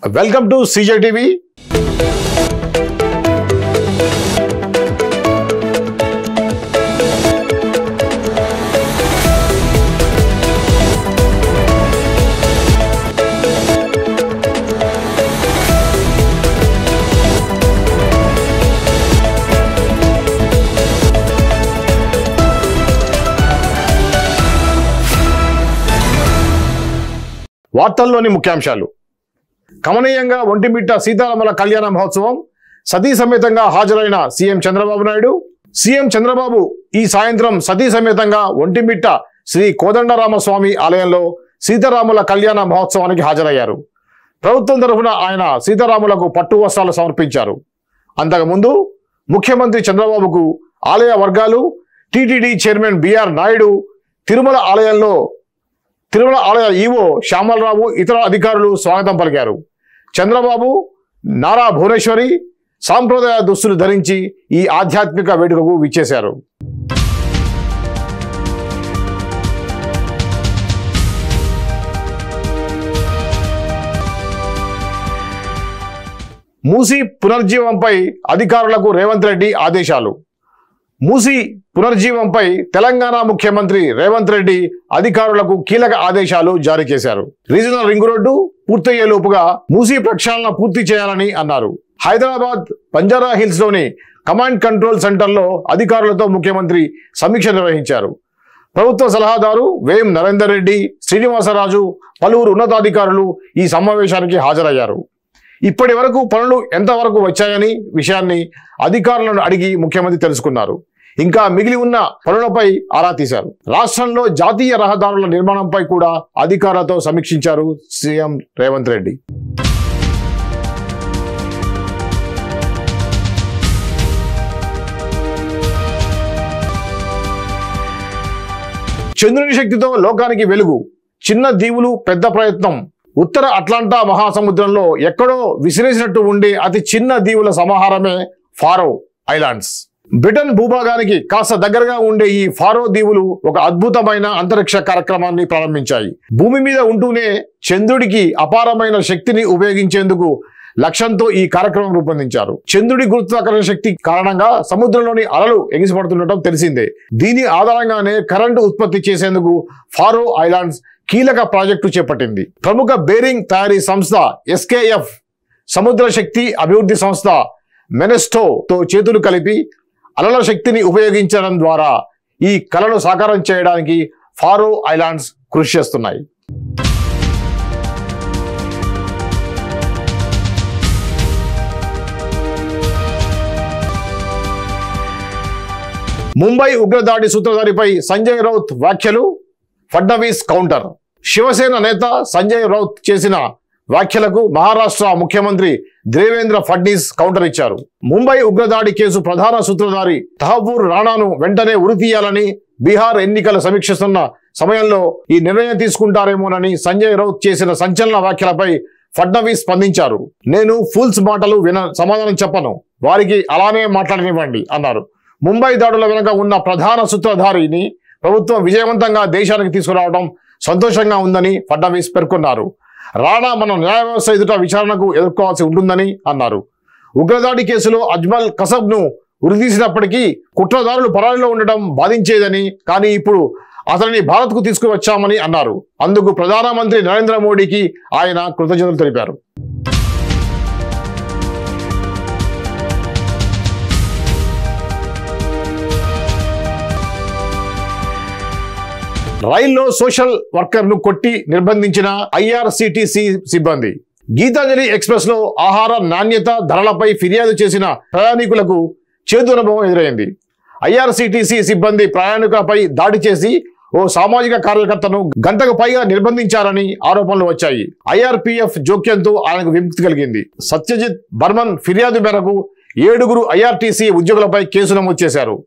Welcome to CJ TV. వార్తల్లోని ముఖ్యాంశాలు. కమనీయంగా ఒంటిమిట్ట సీతారాముల కళ్యాణ మహోత్సవం సతీ సమేతంగా హాజరైన సీఎం చంద్రబాబు నాయుడు. సీఎం చంద్రబాబు ఈ సాయంత్రం సతీ సమేతంగా ఒంటిమిట్ట శ్రీ కోదండరామస్వామి ఆలయంలో సీతారాముల కళ్యాణ మహోత్సవానికి హాజరయ్యారు. ప్రభుత్వం తరఫున ఆయన సీతారాములకు పట్టు వస్త్రాలు సమర్పించారు. అంతకుముందు ముఖ్యమంత్రి చంద్రబాబుకు ఆలయ వర్గాలు, TTD chairman BR Naidu, Tirumala ఆలయ ఈవో శ్యామలరావు, ఇతర అధికారులు స్వాగతం పలికారు. చంద్రబాబు, నారా భువనేశ్వరి సాంప్రదాయ దుస్తులు ధరించి ఈ ఆధ్యాత్మిక వేడుకకు విచ్చేశారు. మూసీ పునర్జీవంపై అధికారులకు రేవంత్ రెడ్డి ఆదేశాలు. మూసీ పునర్జీవంపై తెలంగాణ ముఖ్యమంత్రి రేవంత్ రెడ్డి అధికారులకు కీలక ఆదేశాలు జారీ చేశారు. రీజనల్ రింగ్ రోడ్డు పూర్తయ్యేలోపుగా మూసీ ప్రక్షాళన పూర్తి చేయాలని అన్నారు. హైదరాబాద్ బంజారా హిల్స్ లోని కమాండ్ కంట్రోల్ సెంటర్లో అధికారులతో ముఖ్యమంత్రి సమీక్ష నిర్వహించారు. ప్రభుత్వ సలహాదారు వేం నరేందర్ రెడ్డి, శ్రీనివాసరాజు, పలువురు ఉన్నతాధికారులు ఈ సమావేశానికి హాజరయ్యారు. ఇప్పటి వరకు పనులు ఎంతవరకు వచ్చాయని విషయాన్ని అధికారులను అడిగి ముఖ్యమంత్రి తెలుసుకున్నారు. ఇంకా మిగిలి ఉన్న పనులపై ఆరా తీశారు. రాష్ట్రంలో జాతీయ రహదారుల నిర్మాణంపై కూడా అధికారులతో సమీక్షించారు సీఎం రేవంత్ రెడ్డి. చంద్రుని శక్తితో లోకానికి వెలుగు, చిన్న దీవులు పెద్ద ప్రయత్నం. ఉత్తర అట్లాంటా మహాసముద్రంలో ఎక్కడో విసిరేసినట్టు ఉండే అతి చిన్న దీవుల సమాహారమే ఫారో ఐలాండ్స్. బ్రిటన్ భూభాగానికి కాస్త దగ్గరగా ఉండే ఈ ఫారో దీవులు ఒక అద్భుతమైన అంతరిక్ష కార్యక్రమాన్ని ప్రారంభించాయి. భూమి మీద ఉంటూనే చంద్రుడికి అపారమైన శక్తిని ఉపయోగించేందుకు లక్ష్యంతో ఈ కార్యక్రమం రూపొందించారు. చంద్రుడి గురుత్వాకర్షణ శక్తి కారణంగా సముద్రంలోని అలలు ఎగిసిపడుతుండటం తెలిసిందే. దీని ఆధారంగానే కరెంటు ఉత్పత్తి చేసేందుకు ఫారో ఐలాండ్స్ కీలక ప్రాజెక్టు చేపట్టింది. ప్రముఖ బేరింగ్ తయారీ సంస్థ SKF, సముద్ర శక్తి అభివృద్ధి సంస్థ మెనెస్టోతో చేతులు కలిపి అలల శక్తిని ఉపయోగించడం ద్వారా ఈ కలను సాకారం చేయడానికి ఫారో ఐలాండ్స్ కృషి చేస్తున్నాయి. ముంబై ఉగ్రదాడి సూత్రధారిపై సంజయ్ రౌత్ వ్యాఖ్యలు, ఫడ్నవీస్ కౌంటర్. శివసేన నేత సంజయ్ రౌత్ చేసిన వ్యాఖ్యలకు మహారాష్ట్ర ముఖ్యమంత్రి దేవేంద్ర ఫడ్నీస్ కౌంటర్ ఇచ్చారు. ముంబై ఉగ్రదాడి కేసు ప్రధాన సూత్రధారి తహపూర్ రాణాను వెంటనే ఉరి తీయాలని బీహార్ ఎన్నికలు సమీక్షిస్తున్న సమయంలో ఈ నిర్ణయం తీసుకుంటారేమోనని సంజయ్ రౌత్ చేసిన సంచలన వ్యాఖ్యలపై ఫడ్నవీస్ స్పందించారు. నేను ఫూల్స్ మాటలు సమాధానం చెప్పను, వారికి అలానే మాట్లాడనివ్వండి అన్నారు. ముంబై దాడుల వెనుక ఉన్న ప్రధాన సూత్రధారిని ప్రభుత్వం విజయవంతంగా దేశానికి తీసుకురావడం సంతోషంగా ఉందని ఫడ్నవీస్ పేర్కొన్నారు. రాణా మన న్యాయ వ్యవస్థ ఎదుట విచారణకు ఎదుర్కోవాల్సి ఉంటుందని అన్నారు. ఉగ్రదాడి కేసులో అజ్మల్ కసబ్ను ఉరితీసినప్పటికీ కుట్రదారులు పరారీలో ఉండటం బాధించేదని, కానీ ఇప్పుడు అతనిని భారత్కు తీసుకువచ్చామని అన్నారు. అందుకు ప్రధానమంత్రి నరేంద్ర మోడీకి ఆయన కృతజ్ఞతలు తెలిపారు. రైల్లో సోషల్ వర్కర్ను కొట్టి నిర్బంధించిన IRCTC సిబ్బంది. గీతాంజలి ఎక్స్ప్రెస్ లో ఆహార నాణ్యత, ధరలపై ఫిర్యాదు చేసిన ప్రయాణికులకు చేదు అనుభవం ఎదురైంది. IRCTC సిబ్బంది ప్రయాణికులపై దాడి చేసి ఓ సామాజిక కార్యకర్తను గంటకు పైగా నిర్బంధించారని ఆరోపణలు వచ్చాయి. IRPF జోక్యంతో ఆయనకు విముక్తి కలిగింది. సత్యజిత్ బర్మన్ ఫిర్యాదు మేరకు 7 IRTC ఉద్యోగులపై కేసు నమోదు చేశారు.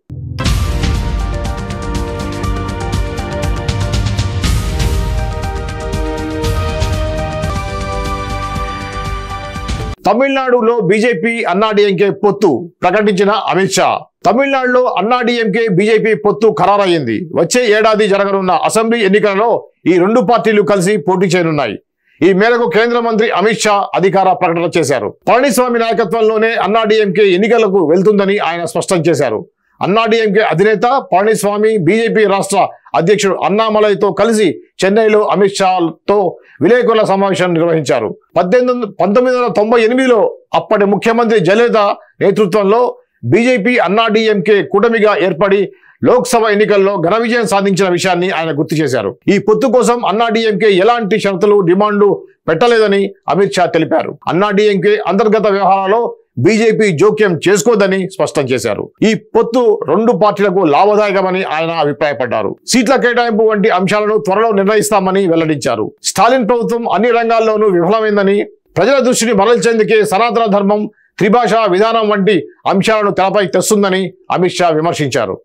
తమిళనాడులో బీజేపీ అన్నాడీఎంకే పొత్తు ప్రకటించిన అమిత్ షా. తమిళనాడులో అన్నాడీఎంకే బీజేపీ పొత్తు ఖరారయ్యింది. వచ్చే ఏడాది జరగనున్న అసెంబ్లీ ఎన్నికలలో ఈ రెండు పార్టీలు కలిసి పోటీ చేయనున్నాయి. ఈ మేరకు కేంద్ర మంత్రి అమిత్ షా అధికార ప్రకటన చేశారు. పళనిస్వామి నాయకత్వంలోనే అన్నాడీఎంకే ఎన్నికలకు వెళ్తుందని ఆయన స్పష్టం చేశారు. అన్నాడీఎంకే అధినేత పళనిస్వామి బీజేపీ రాష్ట్ర అధ్యక్షుడు అన్నామలైతో కలిసి చెన్నైలో అమిత్ షాతో విలేకరుల సమావేశం నిర్వహించారు. 1998లో అప్పటి ముఖ్యమంత్రి జయలలిత నేతృత్వంలో బీజేపీ అన్నాడీఎంకే కూటమిగా ఏర్పడి లోక్సభ ఎన్నికల్లో ఘన విజయం సాధించిన విషయాన్ని ఆయన గుర్తు చేశారు. ఈ పొత్తు కోసం అన్నాడీఎంకే ఎలాంటి షరతులు డిమాండ్లు పెట్టలేదని అమిత్ షా తెలిపారు. అన్నాడీఎంకే అంతర్గత వ్యవహారాల్లో బీజేపీ జోక్యం చేసుకోదని స్పష్టం చేశారు. ఈ పొత్తు రెండు పార్టీలకు లాభదాయకమని ఆయన అభిప్రాయపడ్డారు. సీట్ల కేటాయింపు వంటి అంశాలను త్వరలో నిర్ణయిస్తామని వెల్లడించారు. స్టాలిన్ ప్రభుత్వం అన్ని రంగాల్లోనూ విఫలమైందని, ప్రజల దృష్టిని మరల్చేందుకే సనాతన ధర్మం, త్రిభాషా విధానం వంటి అంశాలను తెరపై తెస్తుందని అమిత్ షా విమర్శించారు.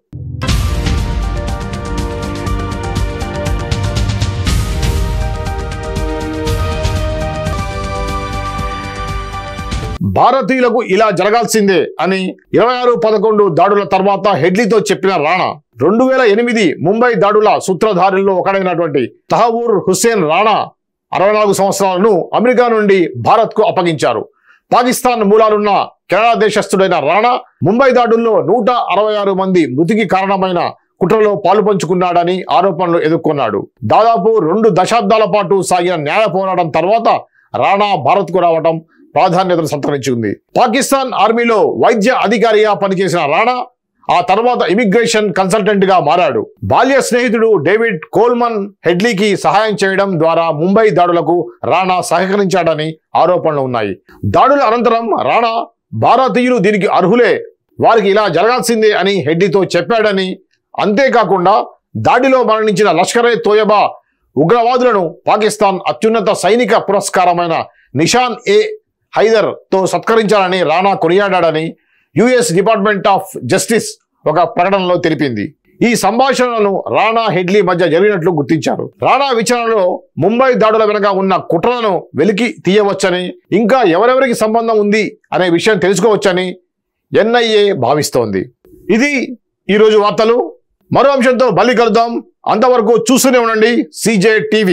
భారతీయులకు ఇలా జరగాల్సిందే అని 26/11 దాడుల తర్వాత హెడ్లీతో చెప్పిన రాణా 2008 ముంబై దాడుల సూత్రధారుల్లో ఒకడైనటువంటి తహవూర్ హుస్సేన్ రాణా 64 సంవత్సరాలను అమెరికా నుండి భారత్కు అప్పగించారు. పాకిస్తాన్ మూలాలున్న కెనడా దేశస్థుడైన రాణా ముంబై దాడుల్లో 166 మంది మృతికి కారణమైన కుట్రలో పాలుపంచుకున్నాడని ఆరోపణలు ఎదుర్కొన్నాడు. దాదాపు 2 దశాబ్దాల పాటు సాగిన న్యాయ పోరాటం తర్వాత రాణా భారత్కు రావడం ప్రాధాన్యతను సంతరించుకుంది. పాకిస్తాన్ ఆర్మీలో వైద్య అధికారిగా పనిచేసిన రాణా ఆ తర్వాత ఇమిగ్రేషన్ కన్సల్టెంట్ గా మారాడు. బాల్య స్నేహితుడు డేవిడ్ కోల్మన్ హెడ్లీకి సహాయం చేయడం ద్వారా ముంబై దాడులకు రాణా సహకరించాడని ఆరోపణలు ఉన్నాయి. దాడుల అనంతరం రాణా భారతీయులు దీనికి అర్హులే, వారికి ఇలా జరగాల్సిందే అని హెడ్లీతో చెప్పాడని, అంతేకాకుండా దాడిలో మరణించిన లష్కరే తోయబా ఉగ్రవాదులను పాకిస్తాన్ అత్యున్నత సైనిక పురస్కారమైన నిషాన్ ఏ హైదర్ తో సత్కరించాలని రాణా కొనియాడాడని యుఎస్ డిపార్ట్మెంట్ ఆఫ్ జస్టిస్ ఒక ప్రకటనలో తెలిపింది. ఈ సంభాషణలను రాణా హెడ్లీ మధ్య జరిగినట్లు గుర్తించారు. రాణా విచారణలో ముంబై దాడుల వెనుక ఉన్న కుట్రలను వెలికి తీయవచ్చని, ఇంకా ఎవరెవరికి సంబంధం ఉంది అనే విషయం తెలుసుకోవచ్చని ఎన్ఐఏ భావిస్తోంది. ఇది ఈరోజు వార్తలు. మరో అంశంతో మళ్ళీ కలుద్దాం. అంతవరకు చూస్తూనే ఉండండి CJ TV.